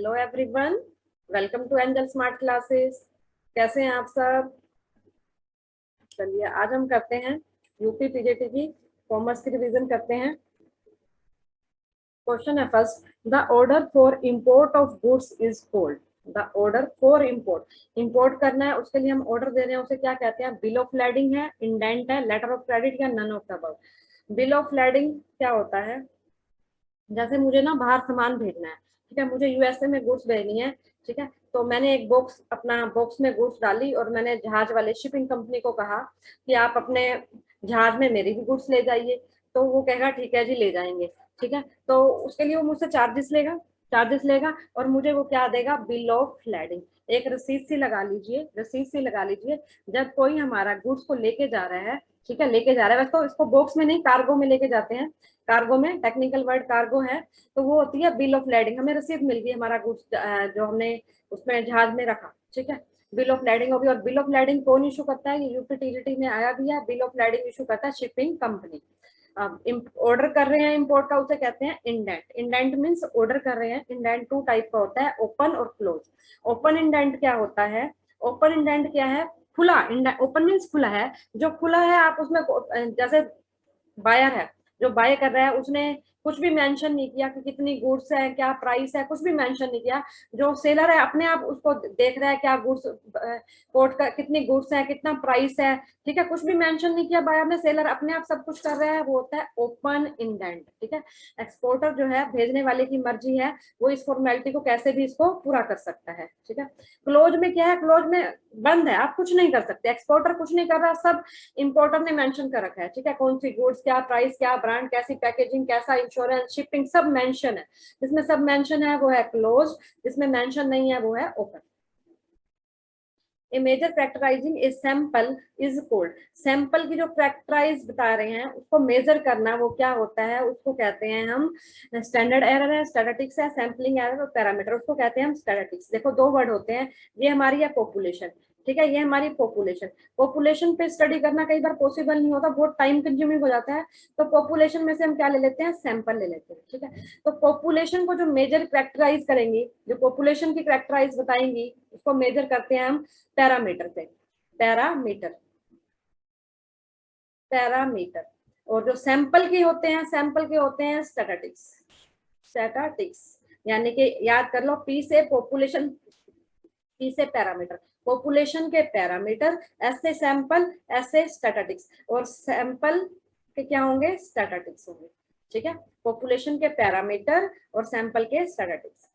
Hello everyone, welcome to Angel Smart Classes. कैसे हैं आप सब? चलिए आज हम करते हैं यूपी पीजीटी की कॉमर्स की रिवीजन करते हैं। क्वेश्चन है first, the order for import of goods is called. The order for import करना है, उसके लिए हम ऑर्डर दे रहे हैं, उसे क्या कहते हैं? बिल ऑफ लैडिंग है, इंडेंट है, लेटर ऑफ क्रेडिट या none of the above. Bill of lading क्या होता है? जैसे मुझे ना बाहर सामान भेजना है, ठीक है, मुझे यूएसए में गुड्स भेजनी है, ठीक है, तो मैंने एक बॉक्स अपना बॉक्स में गुड्स डाली और मैंने जहाज वाले शिपिंग कंपनी को कहा कि आप अपने जहाज में मेरी भी गुड्स ले जाइए। तो वो कहेगा ठीक है जी ले जाएंगे, ठीक है। तो उसके लिए वो मुझसे चार्जेस लेगा और मुझे वो क्या देगा? Bill of lading. एक रसीद सी लगा लीजिए, जब कोई हमारा गुड्स को लेके जा रहा है, ठीक है, लेके जा रहा है, वैसे तो इसको बॉक्स में नहीं कार्गो में लेके जाते हैं, कार्गो में टेक्निकल वर्ड कार्गो है, तो वो होती है बिल ऑफ लैडिंग। हमें रसीद मिल गई हमारा गुड्स जो हमने उसमें जहाज में रखा, ठीक है, बिल ऑफ लैडिंग होगी। और बिल ऑफ लैडिंग कौन इशू करता है? ये यूपी टीजीटी में आया भी है, बिल ऑफ लैडिंग इशू करता है शिपिंग कंपनी। ऑर्डर कर रहे हैं इंपोर्ट का, उसे कहते हैं इंडेंट। इंडेंट मीन्स ऑर्डर कर रहे हैं। इंडेंट टू टाइप का होता है, ओपन और क्लोज। ओपन इंडेंट क्या होता है? ओपन इंडेंट क्या है? खुला इंडेंट। ओपन मीन्स खुला है, जो खुला है आप उसमें जैसे बायर है, जो बाय कर रहा है, उसने कुछ भी मेंशन नहीं किया कि कितनी गुड्स है, क्या प्राइस है, कुछ भी मेंशन नहीं किया। जो सेलर है अपने आप उसको देख रहा है क्या गुड्स, कोट का कितनी गुड्स है, कितना प्राइस है, ठीक है, कुछ भी मेंशन नहीं किया बायर ने, सेलर अपने आप सब कुछ कर रहा है, वो होता है ओपन इंडेंट, ठीक है। एक्सपोर्टर जो है, भेजने वाले की मर्जी है, वो इस फॉर्मेलिटी को कैसे भी इसको पूरा कर सकता है, ठीक है। क्लोज में क्या है? क्लोज में बंद है, आप कुछ नहीं कर सकते, एक्सपोर्टर कुछ नहीं कर रहा, सब इंपोर्टर ने मेंशन कर रखा है, ठीक है, कौन सी गुड्स, क्या प्राइस, क्या ब्रांड, कैसी पैकेजिंग, कैसा इंश्योरेंस, शिपिंग, सब मेंशन है। जिसमें सब मेंशन है वो है क्लोज, जिसमें मेंशन नहीं है वो है open. A major factorising a sample is called. Sample की जो फैक्टराइज बता रहे हैं उसको मेजर करना, वो क्या होता है? उसको कहते हैं हम स्टैंडर्ड एरर है, स्टैटिस्टिक्स है, सैंपलिंग एरर और पैरामीटर, उसको कहते हैं हम स्टैटिस्टिक्स। देखो दो वर्ड होते हैं, ये हमारी है पॉपुलेशन, ठीक है, ये हमारी पॉपुलेशन। पॉपुलेशन पे स्टडी करना कई बार पॉसिबल नहीं होता, बहुत टाइम कंज्यूमिंग हो जाता है, तो पॉपुलेशन में से हम क्या ले लेते हैं? सैंपल ले लेते हैं, ठीक है। तो पॉपुलेशन को जो मेजर कैरेक्टराइज करेंगी, जो पॉपुलेशन की कैरेक्टराइज बताएंगी, उसको मेजर करते हैं हम पैरामीटर से। Parameter, parameter. और जो सैंपल के होते हैं, सैंपल के होते हैं स्टैटिस्टिक्स। स्टैटिस्टिक्स यानी कि याद कर लो, पी से पॉपुलेशन, पी से पैरामीटर, पॉपुलेशन के पैरामीटर, ऐसे सैंपल, ऐसे स्टैटिस्टिक्स, और सैंपल के क्या होंगे? स्टैटिस्टिक्स होंगे, ठीक है। पॉपुलेशन के पैरामीटर और सैंपल के स्टैटिस्टिक्स।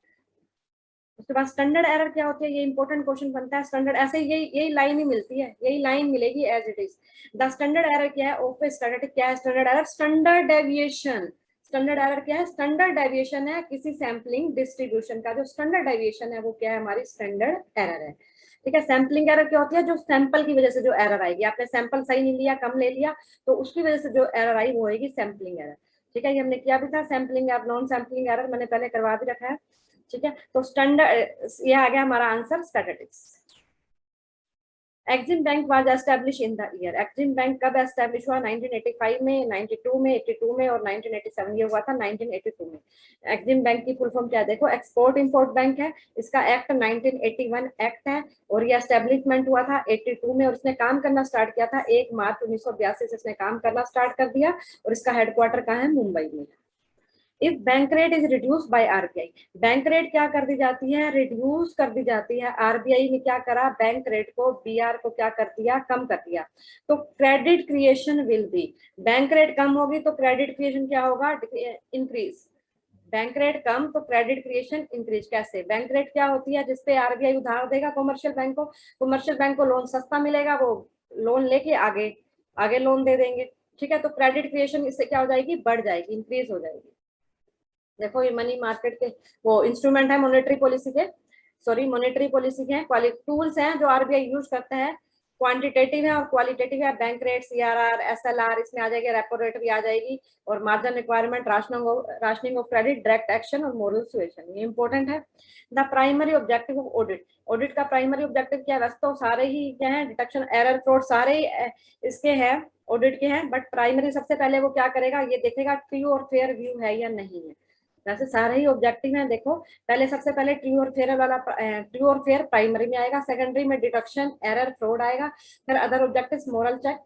उसके बाद स्टैंडर्ड एरर क्या होती है? ये इंपॉर्टेंट क्वेश्चन बनता है। स्टैंडर्ड ऐसे यही लाइन ही मिलती है, यही लाइन मिलेगी as it is. The standard error क्या है? ऑफ स्टैटिस्टिक क्या है? Standard error, standard deviation. Standard error क्या है? स्टैंडर्ड डेविएशन है किसी सैम्पलिंग डिस्ट्रीब्यूशन का, जो स्टैंडर्ड डेविएशन है वो क्या है? हमारी स्टैंडर्ड एरर है, ठीक है। सैम्पलिंग एरर क्या होती है? जो सैंपल की वजह से जो एरर आएगी, आपने सैंपल सही नहीं लिया, कम ले लिया, तो उसकी वजह से जो एरर आई वो होगी सैम्पलिंग एरर, ठीक है। ये हमने किया भी था, sampling error, non sampling error मैंने पहले करवा भी रखा है, ठीक है। तो स्टैंडर्ड, ये आ गया हमारा answer statistics. Exim bank was establish in the year. Exim bank कब एस्टैब्लिश हुआ? 1985 में, 92 में, 82 में और 1987। ये हुआ था 1982 में। एक्सिम बैंक की फुल फॉर्म क्या है? देखो, एक्सपोर्ट इंपोर्ट बैंक है, इसका एक्ट 1981 एक्ट है, और ये एस्टेब्लिशमेंट हुआ था 82 में, और इसने काम करना स्टार्ट किया था 1 मार्च 1982 से इसने काम करना स्टार्ट कर दिया, और इसका हेडक्वार्टर कहाँ है? मुंबई में। If bank rate is reduce by RBI, bank rate क्या कर दी जाती है? रिड्यूस कर दी जाती है। आरबीआई ने क्या करा? बैंक रेट को, बीआर को क्या कर दिया? कम कर दिया। तो credit creation will be, bank rate कम होगी तो क्रेडिट क्रिएशन क्या होगा? इंक्रीज। बैंक रेट कम तो क्रेडिट क्रिएशन इंक्रीज। कैसे? बैंक रेट क्या होती है? जिसपे आरबीआई उधार देगा कमर्शियल बैंक को, कमर्शियल बैंक को लोन सस्ता मिलेगा, वो लोन लेके आगे आगे लोन दे देंगे, ठीक है। तो क्रेडिट क्रिएशन इससे क्या हो जाएगी? बढ़ जाएगी, इंक्रीज हो जाएगी। देखो ये मनी मार्केट के वो इंस्ट्रूमेंट है, मॉनेटरी पॉलिसी के, सॉरी मॉनेटरी पॉलिसी के टूल्स हैं जो आरबीआई यूज करता है। क्वांटिटेटिव है और क्वालिटेटिव है। बैंक रेट, सीआरआर, एसएलआर इसमें आ जाएगी, रेपो रेट भी आ जाएगी, और margin requirement, rationing of credit, direct action और मॉरल सुएशन, ये इंपॉर्टेंट है। The primary objective of audit, audit का प्राइमरी ऑब्जेक्टिव क्या है? वैसे तो सारे ही क्या है? डिटेक्शन, एरर, फ्रॉड, सारे ही इसके हैं, ऑडिट के हैं, बट प्राइमरी सबसे पहले वो क्या करेगा? ये देखेगा ट्रू और फेयर व्यू है या नहीं है, वैसे सारे ही ऑब्जेक्टिव हैं। देखो पहले सबसे पहले ट्रू और फेयर वाला, ट्रू और फेयर प्राइमरी में आएगा, सेकेंडरी में डिडक्शन, एरर, फ्रॉड आएगा, फिर अदर ऑब्जेक्टिव्स मोरल चेक,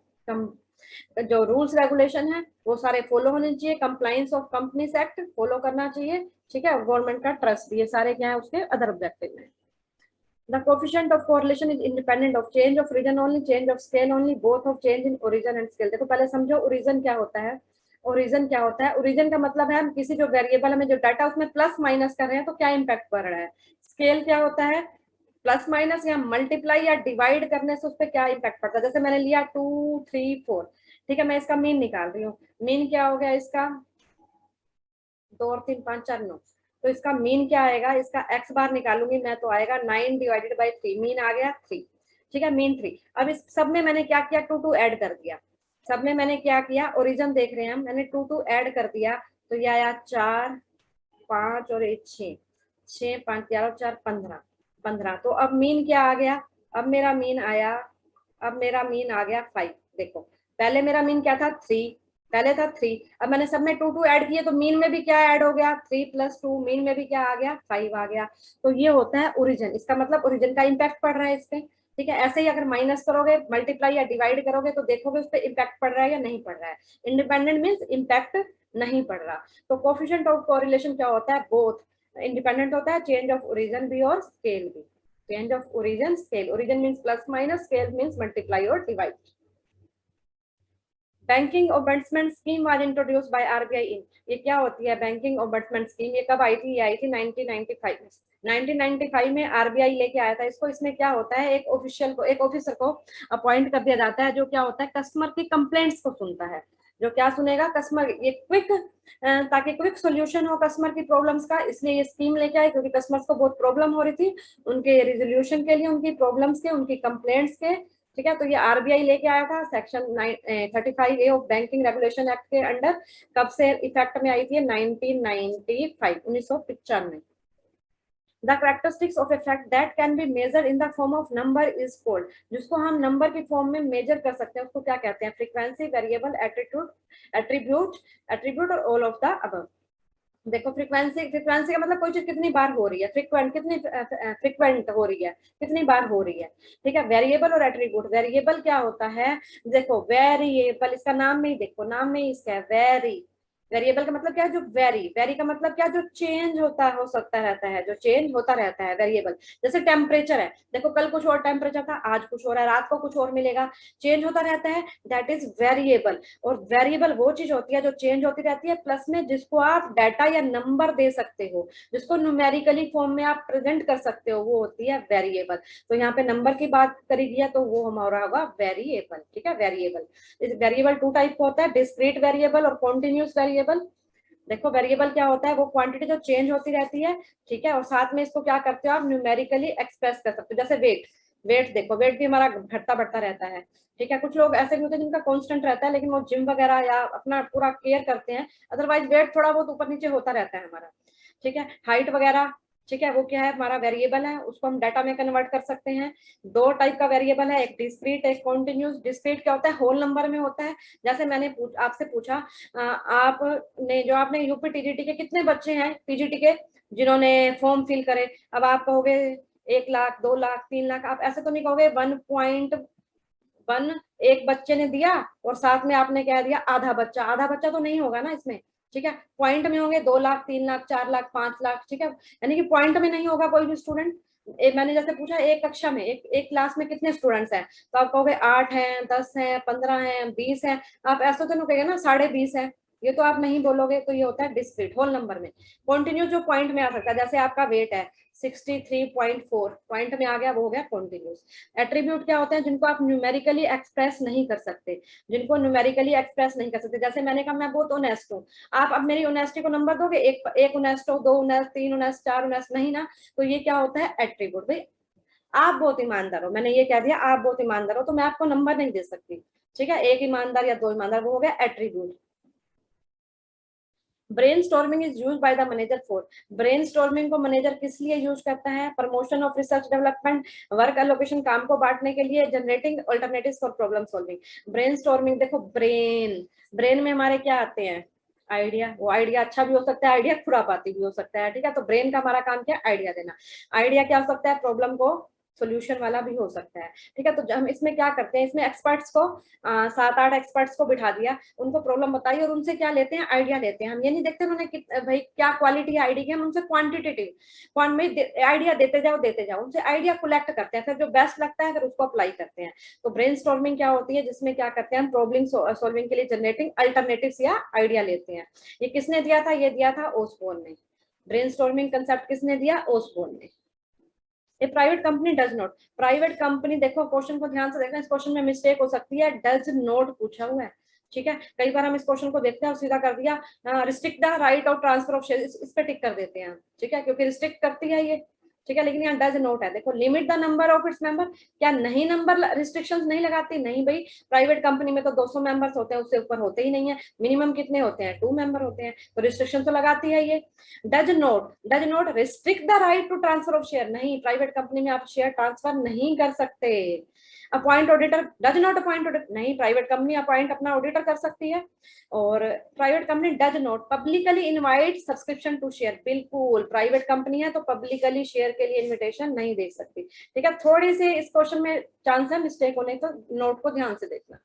जो रूल्स रेगुलेशन है वो सारे फॉलो होने चाहिए, compliance of companies act follow करना चाहिए, ठीक है, गवर्नमेंट का ट्रस्ट, ये सारे क्या है उसके अदर ऑब्जेक्टिव में। The coefficient of correlation is independent of change of region only, change of scale only, both of change in origin and scale। देखो पहले समझो ओरिजिन क्या होता है। ओरिजिन क्या होता है? ओरिजिन का मतलब है हम किसी जो वेरिएबल में जो डाटा उसमें प्लस माइनस कर रहे हैं तो क्या इंपैक्ट पड़ रहा है। स्केल क्या होता है? प्लस माइनस या मल्टीप्लाई या डिवाइड करने से उस पर क्या इंपैक्ट पड़ता है। जैसे मैंने लिया 2 3 4, ठीक है, मैं इसका मीन निकाल रही हूँ। मीन क्या हो गया इसका? 2 और 3 5 4 9, तो इसका मीन क्या आएगा? इसका एक्स बार निकालूंगी मैं तो आएगा 9 डिवाइडेड बाई 3, मीन आ गया 3, ठीक है, मीन 3। अब इस सब में मैंने क्या किया? 2 2 ऐड कर दिया। सब में मैंने क्या किया? ओरिजिन देख रहे हैं हम, मैंने 2 2 ऐड कर दिया तो ये आया 4 5 और 1 6, 6 5 11 और 4 15 15। तो अब मीन क्या आ गया? अब मेरा मीन आया, अब मेरा मीन आ गया 5। देखो पहले मेरा मीन क्या था? 3, पहले था 3, अब मैंने सब में 2 2 ऐड किए तो मीन में भी क्या ऐड हो गया? 3 + 2, मीन में भी क्या आ गया? 5 आ गया। तो ये होता है ओरिजिन, इसका मतलब ओरिजिन का इम्पैक्ट पड़ रहा है इस पे, ठीक है। ऐसे ही अगर माइनस करोगे, मल्टीप्लाई या डिवाइड करोगे तो देखोगे उस पर इम्पैक्ट पड़ रहा है या नहीं पड़ रहा है। इंडिपेंडेंट मीन्स इम्पैक्ट नहीं पड़ रहा। तो कोफिशिएंट ऑफ कोरिलेशन क्या होता है? बोथ, इंडिपेंडेंट होता है, चेंज ऑफ ओरिजिन भी और स्केल भी। Change of origin, scale, origin means plus minus, scale means multiply और divide. Banking ombudsman scheme was introduced by RBI in, ये क्या होती है बैंकिंग ओम्बड्समैन स्कीम? ये कब आई थी? ये आई थी 1995 में। 1995 में आरबीआई लेके आया था इसको। इसमें क्या होता है? एक ऑफिशियल को, एक ऑफिसर को अपॉइंट कर दिया जाता है जो क्या होता है कस्टमर की कंप्लेंट्स को सुनता है। जो क्या सुनेगा? कस्टमर, ये क्विक, ताकि क्विक सोल्यूशन हो कस्टमर की प्रॉब्लम्स का, इसलिए ये स्कीम लेके आए क्योंकि कस्टमर्स को बहुत प्रॉब्लम हो रही थी उनके रिजोल्यूशन के लिए, उनकी प्रॉब्लम्स के, उनकी कंप्लेंट्स के, ठीक है। तो ये आरबीआई लेके आया था section 35A of banking regulation act के अंडर। कब से इफेक्ट में आई थी? 1995, 1995। The characteristics of effect that can be measured in the form of number is called, जिसको हम नंबर की फॉर्म में मेजर कर सकते हैं उसको क्या कहते हैं? फ्रीक्वेंसी, वेरिएबल, एट्रीट्यूड, एट्रीब्यूट, एट्रीब्यूट और ऑल ऑफ द अबव। देखो फ्रीक्वेंसी, फ्रीक्वेंसी का मतलब कोई चीज कितनी बार हो रही है, फ्रीक्वेंट, कितनी फ्रीक्वेंट हो रही है, कितनी बार हो रही है, ठीक है। वेरिएबल और एट्रीब्यूट, वेरिएबल क्या होता है? देखो वेरिएबल, इसका नाम में ही देखो, नाम में ही इसका है वेरी। वेरिएबल का मतलब क्या है? जो वेरी, वेरी का मतलब क्या? जो चेंज होता हो सकता रहता है, जो चेंज होता रहता है, वेरिएबल। जैसे टेम्परेचर है, देखो कल कुछ और टेम्परेचर था, आज कुछ हो रहा है, रात को कुछ और मिलेगा, चेंज होता रहता है, दैट इज वेरिएबल। और वेरिएबल वो चीज होती है जो चेंज होती रहती है, प्लस में जिसको आप डाटा या नंबर दे सकते हो, जिसको न्यूमेरिकली फॉर्म में आप प्रेजेंट कर सकते हो, वो होती है वेरिएबल। तो यहाँ पे नंबर की बात करी गई है तो वो हमारा होगा वेरिएबल, ठीक है, वेरिएबल। इस वेरिएबल 2 टाइप का होता है, डिस्क्रीट वेरिएबल और कॉन्टिन्यूस वेरिएबल। देखो वेरिएबल क्या होता है? वो क्वांटिटी जो चेंज होती रहती है, ठीक है, और साथ में इसको क्या करते हो आप? न्यूमेरिकली एक्सप्रेस कर सकते हो। जैसे वेट, वेट देखो, वेट भी हमारा घटता बढ़ता रहता है, ठीक है। कुछ लोग ऐसे भी होते हैं जिनका कांस्टेंट रहता है लेकिन वो जिम वगैरह या अपना पूरा केयर करते हैं, अदरवाइज वेट थोड़ा बहुत ऊपर नीचे होता रहता है हमारा, ठीक है। हाइट वगैरह, ठीक है, वो क्या है? हमारा वेरिएबल है, उसको हम डाटा में कन्वर्ट कर सकते हैं। 2 टाइप का वेरिएबल है, एक डिस्क्रीट, एक कॉन्टिन्यूस। डिस्क्रीट क्या होता है? होल नंबर में होता है। जैसे मैंने आपसे पूछा, आपने जो आपने यूपी टीजीटी के कितने बच्चे हैं पीजीटी के जिन्होंने फॉर्म फिल करे? अब आप कहोगे 1 लाख, 2 लाख, 3 लाख, आप ऐसे तो नहीं कहोगे 1.1 एक बच्चे ने दिया और साथ में आपने कह दिया आधा बच्चा, आधा बच्चा तो नहीं होगा ना इसमें, ठीक है। पॉइंट में होंगे 2 लाख, 3 लाख, 4 लाख, 5 लाख, ठीक है, यानी कि पॉइंट में नहीं होगा कोई भी स्टूडेंट। मैंने जैसे पूछा एक कक्षा में, एक क्लास में कितने स्टूडेंट्स हैं, तो आप कहोगे 8 हैं, 10 हैं, 15 हैं, 20 हैं, आप ऐसा तो नहीं कहेंगे ना 20.5 है, ये तो आप नहीं बोलोगे। तो ये होता है डिस्क्रीट, होल नंबर में। कॉन्टिन्यूस जो पॉइंट में आ सकता है, जैसे आपका वेट है 63.4, पॉइंट में आ गया, वो हो गया कॉन्टिन्यूस। एट्रीब्यूट क्या होते हैं? जिनको आप न्यूमेरिकली एक्सप्रेस नहीं कर सकते, जिनको न्यूमेरिकली एक्सप्रेस नहीं कर सकते। जैसे मैंने कहा मैं बहुत ऑनेस्ट हूँ, आप अब मेरी ऑनेस्टी को नंबर दोगे? एक ऑनेस्ट हो, 2 ऑनेस्ट, 3 ऑनेस्ट, 4 ऑनेस्ट, नहीं ना। तो ये क्या होता है? एट्रीब्यूट। भाई आप बहुत ईमानदार हो, मैंने ये कह दिया आप बहुत ईमानदार हो तो मैं आपको नंबर नहीं दे सकती, ठीक है। एक ईमानदार या 2 ईमानदार, वो हो गया attribute. Brain storming is use by the manager for, brain storming को मैनेजर किस लिए यूज करता है? Promotion of research development, work allocation, काम को बांटने के लिए, generating alternatives for problem solving. Brain storming, देखो ब्रेन, ब्रेन में हमारे क्या आते हैं? आइडिया, वो आइडिया अच्छा भी हो सकता है, आइडिया खुरापाती भी हो सकता है, ठीक है। तो ब्रेन का हमारा काम क्या है, आइडिया देना। आइडिया क्या हो सकता है, प्रॉब्लम को सोल्यूशन वाला भी हो सकता है, ठीक है। तो हम इसमें क्या करते हैं, इसमें एक्सपर्ट्स को 7-8 एक्सपर्ट्स को बिठा दिया, उनको प्रॉब्लम बताई और उनसे क्या लेते हैं, आइडिया लेते हैं। हम ये नहीं देखते उन्होंने भाई क्या क्वालिटी है आइडिया की, हम उनसे क्वांटिटेटिव आइडिया देते जाओ, उनसे आइडिया कलेक्ट करते हैं, फिर जो बेस्ट लगता है फिर उसको अप्लाई करते हैं। तो ब्रेनस्टॉर्मिंग क्या होती है, जिसमें क्या करते हैं हम, प्रॉब्लम सॉल्विंग के लिए जनरेटिंग अल्टरनेटिव्स या आइडिया लेते हैं। ये किसने दिया था, ये दिया था ओसबोर्न ने। ब्रेनस्टॉर्मिंग कंसेप्ट किसने दिया, ओसबोर्न ने। A private company does not, private company, देखो क्वेश्चन को ध्यान से देखना, इस क्वेश्चन में मिस्टेक हो सकती है, डज नॉट पूछा हुआ है, ठीक है। कई बार हम इस क्वेश्चन को देखते हैं और सीधा कर दिया restrict the right of transfer of share, इस पे टिक कर देते हैं, ठीक है, क्योंकि रिस्ट्रिक्ट करती है ये, ठीक है। लेकिन यहाँ डज नॉट है, देखो limit the number of its member, क्या नहीं नंबर रिस्ट्रिक्शंस नहीं लगाती, नहीं भाई, प्राइवेट कंपनी में तो 200 मेंबर्स होते हैं, उससे ऊपर होते ही नहीं है, मिनिमम कितने होते हैं, 2 मेंबर होते हैं, तो रिस्ट्रिक्शन तो लगाती है ये। Does not restrict the right to transfer of share, नहीं, प्राइवेट कंपनी में आप शेयर ट्रांसफर नहीं कर सकते। Appoint auditor, does not appoint auditor, नहीं, प्राइवेट कंपनी अपॉइंट अपना ऑडिटर कर सकती है। और private company does not publicly invite subscription to share, बिल्कुल प्राइवेट कंपनी है तो पब्लिकली शेयर के लिए इनविटेशन नहीं दे सकती, ठीक है। थोड़ी सी इस क्वेश्चन में चांस है मिस्टेक होने, तो नोट को ध्यान से देखना।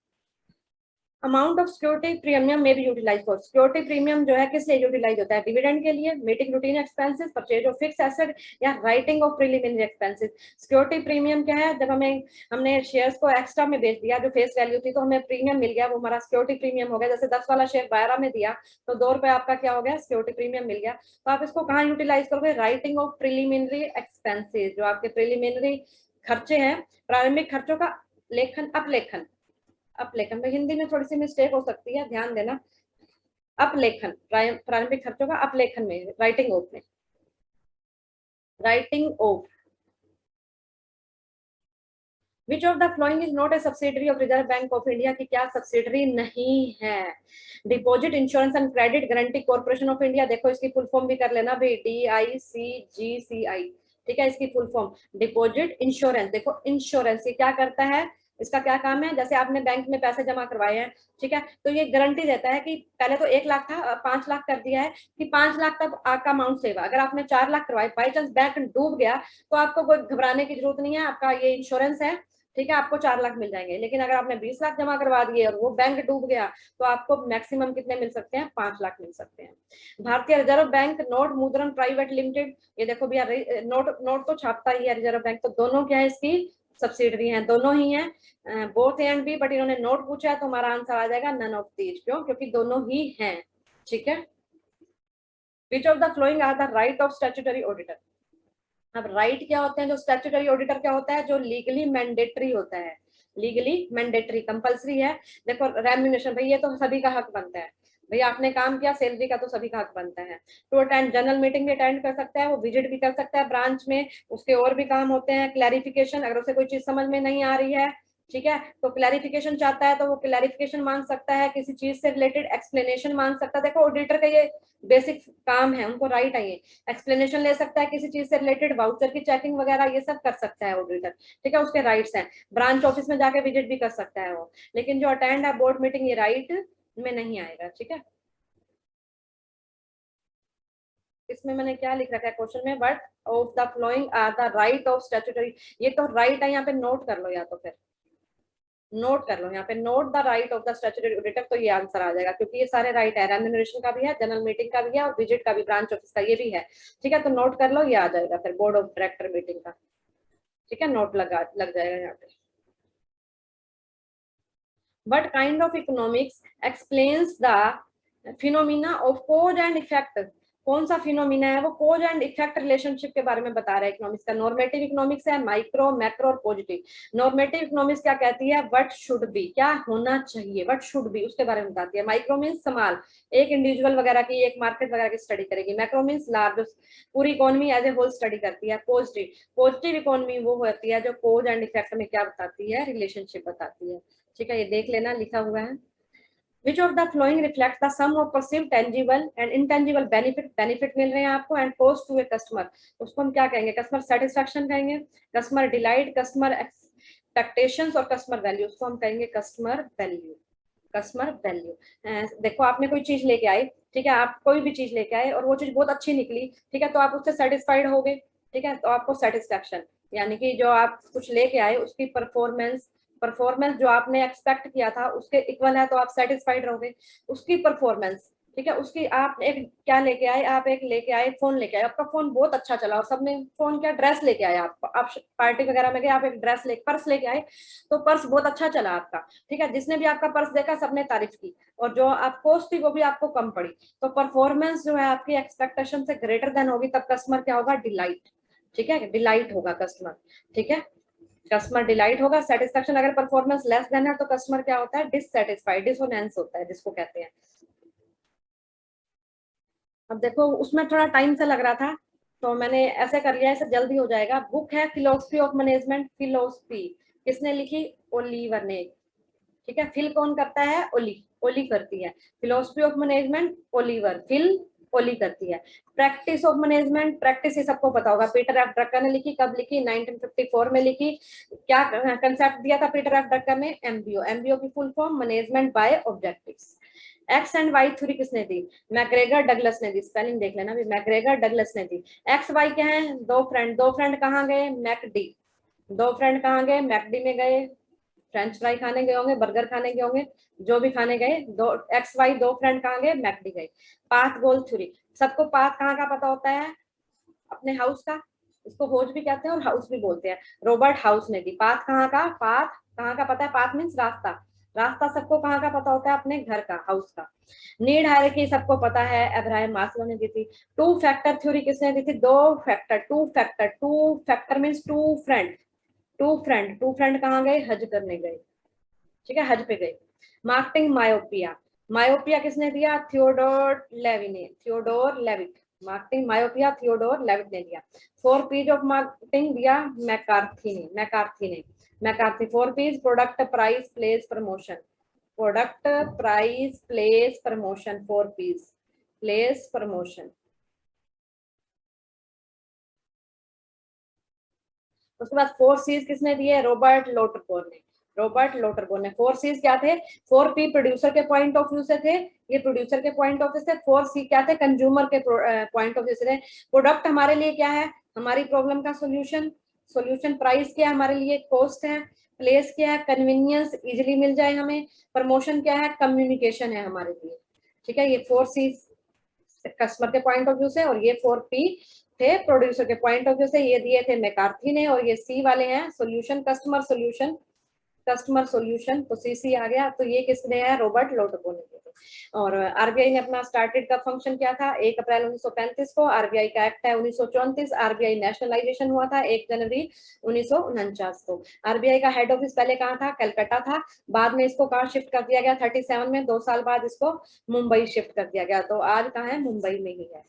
अमाउंट ऑफ सिक्योरिटी प्रीमियम में भी यूटिलाइज फॉर, सिक्योरिटी प्रीमियम जो है किस लिए यूटिलाइज होता है, डिविडेंड के लिए, meeting routine expenses, purchase of fix asset, या writing off preliminary expenses. Security premium क्या है, जब हमने शेयर्स को एक्स्ट्रा में बेच दिया, जो फेस वैल्यू थी, तो हमें प्रीमियम मिल गया, वो हमारा सिक्योरिटी प्रीमियम हो गया। जैसे 10 वाला शेयर 12 में दिया तो 2 रुपए आपका क्या हो गया, सिक्योरिटी प्रीमियम मिल गया। तो आप इसको कहाँ यूटिलाइज करोगे, राइटिंग ऑफ प्रीलिमिनरी एक्सपेंसेस, जो आपके प्रीलिमिनरी खर्चे हैं, प्रारंभिक खर्चों का लेखन, अपलेखन, अपलेखन में हिंदी में थोड़ी सी मिस्टेक हो सकती है, ध्यान देना। अपलेखन, प्रारंभिक खर्चों का अपलेखन में, राइटिंग ऑफ में, writing of. Which of the following is not a subsidiary of reserve bank of India, की क्या सब्सिडरी नहीं है, deposit insurance and credit guarantee corporation of India, देखो इसकी फुल फॉर्म भी कर लेना भाई, DICGCI, ठीक है। इसकी फुल फॉर्म डिपॉजिट इंश्योरेंस, देखो इंश्योरेंस ये क्या करता है, इसका क्या काम है, जैसे आपने बैंक में पैसे जमा करवाए हैं, ठीक है, तो ये गारंटी देता है कि पहले तो 1 लाख था, 5 लाख कर दिया है, कि 5 लाख तक आपका अमाउंट सेव। अगर आपने 4 लाख करवाए, बाई चांस बैंक डूब गया, तो आपको कोई घबराने की जरूरत नहीं है, आपका ये इंश्योरेंस है, ठीक है, आपको 4 लाख मिल जाएंगे। लेकिन अगर आपने 20 लाख जमा करवा दिए और वो बैंक डूब गया, तो आपको मैक्सिमम कितने मिल सकते हैं, 5 लाख मिल सकते हैं। भारतीय रिजर्व बैंक नोट मुद्रण प्राइवेट लिमिटेड, ये देखो भैया, नोट नोट तो छापता ही है रिजर्व बैंक, तो दोनों क्या है इसकी सब्सिडरी हैं, दोनों ही हैं, both A and B, but इन्होंने नोट पूछा है तो हमारा आंसर आ जाएगा नन ऑफ दीज, क्यों, क्योंकि दोनों ही हैं, ठीक है। Which of the following are the right of statutory auditor, अब राइट क्या होते हैं, जो स्टैट्यूटरी ऑडिटर क्या होता है, जो लीगली मैंडेटरी होता है, लीगली मैंडेटरी कंपल्सरी है। देखो रेम्यूनरेशन, भाई ये तो सभी का हक बनता है, भाई आपने काम किया, सैलरी का तो सभी का हक बनता है। टू अटेंड जनरल मीटिंग भी अटेंड कर सकता है, वो विजिट भी कर सकता है ब्रांच में, उसके और भी काम होते हैं। क्लैरिफिकेशन, अगर उसे कोई चीज समझ में नहीं आ रही है, ठीक है, तो क्लैरिफिकेशन चाहता है तो वो क्लैरिफिकेशन मांग सकता है, किसी चीज से रिलेटेड एक्सप्लेनेशन मांग सकता है। देखो ऑडिटर का ये बेसिक काम है, उनको राइट है, एक्सप्लेनेशन ले सकता है किसी चीज से रिलेटेड, वाउचर की चेकिंग वगैरह ये सब कर सकता है ऑडिटर, ठीक है, उसके राइट्स हैं। ब्रांच ऑफिस में जाके विजिट भी कर सकता है वो, लेकिन जो अटेंड है बोर्ड मीटिंग, ये राइट में नहीं आएगा, ठीक है। इसमें मैंने क्या लिख रखा है क्वेश्चन में, but of the following are the right of statutory, ये तो राइट है, यहाँ पे नोट कर लो, या तो फिर नोट कर लो यहाँ पे, note the right of the statutory auditor, तो ये आंसर आ जाएगा, क्योंकि ये सारे राइट है, रेम्यूनरेशन का भी है, जनरल मीटिंग का भी है, और विजिट का भी, ब्रांच ऑफिस का ये भी है, ठीक है। तो नोट कर लो, ये आ जाएगा फिर बोर्ड ऑफ डायरेक्टर मीटिंग का, ठीक है, नोट लग जाएगा यहाँ पे। What kind of economics explains the phenomena of cause and effect? कौन सा फिनोमिना है, वो कोज एंड इफेक्ट रिलेशनशिप के बारे में बता रहा है इकोनॉमिक्स का। नॉर्मेटिव इकोनॉमिक्स है, माइक्रो, मैक्रो और पॉजिटिव। नॉर्मेटिव इकोनॉमिक्स क्या कहती है, व्हाट शुड बी, क्या होना चाहिए, व्हाट शुड बी, उसके बारे में बताती है। माइक्रो मीन्स स्मॉल, एक इंडिविजुअल वगैरह की, एक मार्केट वगैरह की स्टडी करेगी। मैक्रो मीन्स लार्ज, पूरी economy as a whole study करती है। पॉजिटिव, पॉजिटिव इकोनॉमी वो होती है जो कोज एंड इफेक्ट में क्या बताती है, रिलेशनशिप बताती है, ठीक है, ये देख लेना, लिखा हुआ है। Which of the following reflects the sum of perceived tangible and intangible benefit मिल रहे हैं आपको and cost to a customer, उसको हम क्या कहेंगे, कस्टमर सेटिस्फैक्शन कहेंगे, कस्टमर डिलाइट, कस्टमर एक्सपेक्टेशंस और कस्टमर वैल्यू, उसको हम कहेंगे कस्टमर वैल्यू, कस्टमर वैल्यू। देखो आपने कोई चीज लेके आए, ठीक है, आप कोई भी चीज लेके आए और वो चीज बहुत अच्छी निकली, ठीक है, तो आप उससे सेटिस्फाइड हो गए, ठीक है, तो आपको सेटिस्फेक्शन, यानी कि जो आप कुछ लेके आए उसकी परफॉर्मेंस परफॉर्मेंस जो आपने एक्सपेक्ट किया था उसके इक्वल है तो आप सेटिस्फाइड रहोगे। उसकी परफॉर्मेंस, ठीक है, उसकी आप एक क्या लेके आए, आप एक लेके आए फोन लेके आए, आपका फोन बहुत अच्छा चला और सबने फोन क्या ड्रेस लेके आए, आप पार्टी वगैरह में गए, आप एक ड्रेस ले पर्स लेके आए, तो पर्स बहुत अच्छा चला आपका, ठीक है, जिसने भी आपका पर्स देखा सबने तारीफ की, और जो आप कॉस्ट थी वो भी आपको कम पड़ी, तो परफॉर्मेंस जो है आपकी एक्सपेक्टेशन से ग्रेटर देन होगी, तब कस्टमर क्या होगा, डिलाइट, ठीक है, डिलाइट होगा कस्टमर, ठीक है, कस्टमर डिलाइट होगा। सेटिस्फेक्शन अगर परफॉर्मेंस लेस देन है तो कस्टमर क्या होता है, डिससेटिस्फाइड, डिसोनेंस होता है जिसको कहते हैं। अब देखो उसमें थोड़ा टाइम से लग रहा था तो मैंने ऐसे कर लिया, ऐसे जल्दी हो जाएगा। बुक है फिलोसफी ऑफ मैनेजमेंट, फिलोसफी किसने लिखी, ओलिवर ने, ठीक है, फिल कौन करता है, ओली, ओली करती है, फिलोसफी ऑफ मैनेजमेंट ओलिवर, फिल ओली करती है। प्रैक्टिस ऑफ मैनेजमेंट, प्रैक्टिस ये सबको पता होगा, पीटर एफ ड्रकर ने लिखी, कब लिखी, 1954 में लिखी। क्या कंसेप्ट दिया था पीटर एफ ड्रकर ने, एमबीओ, एमबीओ की full form management by objectives. X and Y theory किसने दी, मैकग्रेगर डगलस ने दी, स्पेलिंग देख लेना भी, मैकग्रेगर डगलस ने दी। एक्स वाई क्या है, दो फ्रेंड, दो फ्रेंड कहाँ गए, मैकडी, दो फ्रेंड कहाँ गए, मैकडी में गए, फ्रेंच फ्राई खाने गए होंगे, बर्गर खाने गए होंगे, जो भी खाने गए, दो एक्स वाई दो फ्रेंड कहाँ गए, मैकडी गए। पाथ गोल थ्योरी, सबको पाथ कहाँ का पता होता है, अपने हाउस का, इसको होज भी कहते हैं और हाउस भी बोलते हैं। रॉबर्ट हाउस ने दी, पाथ कहाँ का, पाथ कहाँ का पता है, पाथ मीन्स रास्ता, रास्ता सबको कहाँ का पता होता है, अपने घर का, हाउस का। नीड हायरार्की सबको पता है, अब्राहम मास्लो ने दी थी। टू फैक्टर थ्योरी किसने दी थी, दो factor, two factor, two factor means two friend, two friend, two friend कहाँ गए, हज करने गए, ठीक है, हज पे गए। मार्केटिंग मायोपिया, मायोपिया किसने दिया, थियोडोर लेवी ने, Theodore Levitt, marketing myopia Theodore Levitt ने दिया। 4 P's ऑफ मार्केटिंग दिया मैकार्थी ने, मैकार्थी ने, McCarthy. 4 P's, product, price, place, promotion, product, price, place, promotion, 4 P's, place, promotion. उसके बाद 4 C's किसने दिए, रॉबर्ट लोटरबोर्न ने, रॉबर्ट लोटरबोर्न ने। 4 C's क्या थे, 4 P प्रोड्यूसर के पॉइंट ऑफ व्यू से थे, ये प्रोड्यूसर के पॉइंट ऑफ व्यू से। 4 C क्या थे, कंज्यूमर के पॉइंट ऑफ व्यू से थे। प्रोडक्ट हमारे लिए क्या है, हमारी प्रॉब्लम का सोल्यूशन, सोल्यूशन। प्राइस क्या है, हमारे लिए कॉस्ट है। प्लेस क्या है, कन्वीनियंस, इजिली मिल जाए हमें। प्रमोशन क्या है, कम्युनिकेशन है हमारे लिए, ठीक है। ये 4 C कस्टमर के पॉइंट ऑफ व्यू से, और ये 4 P थे प्रोड्यूसर के पॉइंट ऑफ व्यू से, ये दिए थे मैकार्थी ने। और ये सी वाले हैं solution, customer solution, customer solution, तो सीसी आ गया। तो ये किसने है, रॉबर्ट लोटको ने दिए थे। और आरबीआई ने अपना स्टार्टेड का फंक्शन क्या था, 1 अप्रैल 1935 को। आरबीआई का एक्ट है 1934। आरबीआई नेशनलाइजेशन हुआ था 1 जनवरी 1949 को। आरबीआई का हेड ऑफिस पहले कहाँ था, कलकत्ता था, बाद में इसको कहाँ शिफ्ट कर दिया गया, 37 में, 2 साल बाद इसको मुंबई शिफ्ट कर दिया गया। तो आज कहाँ है, मुंबई में ही है,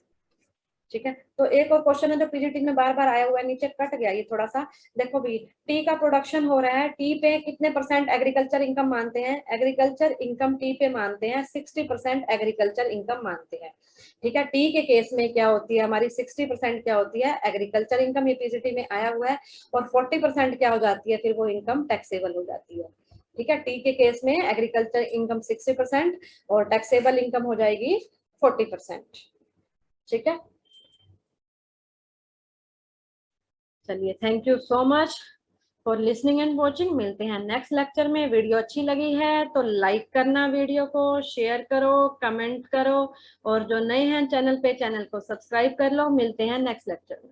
ठीक है। तो एक और क्वेश्चन है जो पीजीटी में बार बार आया हुआ है, नीचे कट गया ये थोड़ा सा, देखो भी, टी का प्रोडक्शन हो रहा है, टी पे कितने परसेंट एग्रीकल्चर इनकम मानते हैं, एग्रीकल्चर इनकम टी पे मानते हैं 60% एग्रीकल्चर इनकम मानते हैं, ठीक है। टी के केस में क्या होती है, हमारी 60% क्या होती है, एग्रीकल्चर इनकम, ये पीजीटी में आया हुआ है। और 40% क्या हो जाती है, फिर वो इनकम टैक्सेबल हो जाती है, ठीक है। टी के केस में एग्रीकल्चर इनकम 60% और टैक्सेबल इनकम हो जाएगी 40%, ठीक है। चलिए, thank you so much for listening and watching. मिलते हैं नेक्स्ट लेक्चर में। वीडियो अच्छी लगी है तो लाइक करना, वीडियो को शेयर करो, कमेंट करो, और जो नए हैं चैनल पे, चैनल को सब्सक्राइब कर लो। मिलते हैं नेक्स्ट लेक्चर में।